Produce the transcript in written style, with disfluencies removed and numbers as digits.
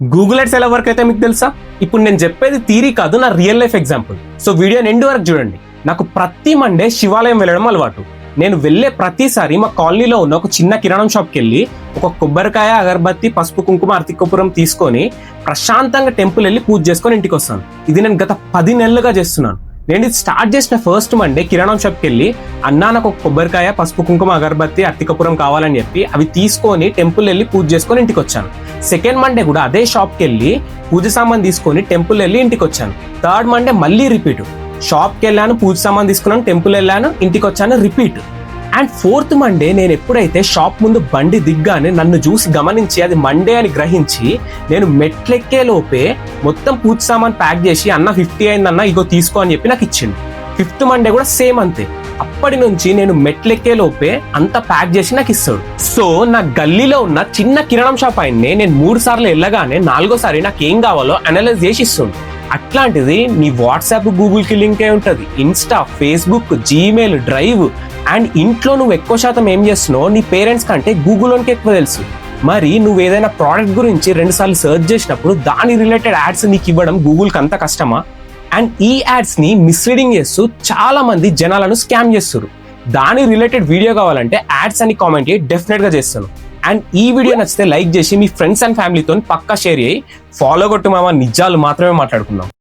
Google ads ఎలా work అయితే మీకు తెలుసా? ఇప్పుడు నేను చెప్పేది థియరీ కాదు, నా రియల్ లైఫ్ ఎగ్జాంపుల్. సో వీడియోని ఎండ్ వరకు చూడండి. నాకు ప్రతి మండే శివాలయం వెళ్ళడం అలవాటు. నేను వెళ్ళే ప్రతిసారి మా కాలనీలో ఉన్న ఒక చిన్న కిరాణం షాప్కి వెళ్ళి ఒక కొబ్బరికాయ, అగరబత్తి, పసుపు, కుంకుమ, అరటికపురం తీసుకొని ప్రశాంతంగా టెంపుల్ వెళ్ళి పూజ చేసుకొని ఇంటికి వస్తాను. ఇది నేను గత 10 నెలలుగా చేస్తున్నాను. నేను ఇది స్టార్ట్ చేసిన ఫస్ట్ మండే కిరాణం షాప్కి వెళ్ళి అన్నా నాకు ఒక కొబ్బరికాయ, పసుపు, కుంకుమ, అగరబత్తి, అరటికపురం కావాలని చెప్పి అవి తీసుకొని టెంపుల్ వెళ్ళి పూజ చేసుకొని ఇంటికి వచ్చాను. సెకండ్ మండే కూడా అదే షాప్కి వెళ్ళి పూజ సామాన్ తీసుకొని టెంపుల్ వెళ్ళి ఇంటికి వచ్చాను. థర్డ్ మండే మళ్ళీ రిపీట్, షాప్కి వెళ్ళాను, పూజ సామాన్ తీసుకున్నాను, టెంపుల్ వెళ్ళాను, ఇంటికి వచ్చాను, రిపీట్. అండ్ ఫోర్త్ మండే నేను ఎప్పుడైతే షాప్ ముందు బండి దిగ్గానే నన్ను చూసి గమనించి అది మండే అని గ్రహించి నేను మెట్లెక్కే లోపే మొత్తం పూజ సామాన్ ప్యాక్ చేసి అన్న 50 అయిందన్న ఇగో తీసుకో అని చెప్పి నాకు ఇచ్చిండు. ఫిఫ్త్ మండే కూడా సేమ్ అంతే. అప్పటి నుంచి నేను మెట్లెక్కే లోపే అంతా ప్యాక్ చేసి నాకు ఇస్తాడు. సో నా గల్లీలో ఉన్న చిన్న కిరాణం షాప్ ఆయన్నే నేను 3 సార్లు వెళ్ళగానే 4గోసారి నాకు ఏం కావాలో అనలైజ్ చేసి ఇస్తుంది. అట్లాంటిది నీ వాట్సాప్ గూగుల్కి లింక్ అయి ఉంటుంది, Insta, Facebook, Gmail, drive. And ఇంట్లో నువ్వు ఎక్కువ శాతం ఏం చేస్తున్నావు నీ పేరెంట్స్ కంటే గూగుల్లోనికి ఎక్కువ తెలుసు. మరి నువ్వు ఏదైనా ప్రోడక్ట్ గురించి 2 సార్లు సెర్చ్ చేసినప్పుడు దాని రిలేటెడ్ యాడ్స్ నీకు ఇవ్వడం గూగుల్కి అంత కష్టమా? అండ్ ఈ యాడ్స్ ని మిస్లీడింగ్ చేస్తూ చాలా మంది జనాలను స్కామ్ చేస్తారు. దాని రిలేటెడ్ వీడియో కావాలంటే యాడ్స్ అని కామెంట్ చేయి, డెఫినెట్ గా చేస్తాను. అండ్ ఈ వీడియో నచ్చితే లైక్ చేసి మీ ఫ్రెండ్స్ అండ్ ఫ్యామిలీతో పక్కా షేర్ చేయి. ఫాలో కొట్టు మామ, నిజాలు మాత్రమే మాట్లాడుకుందాం.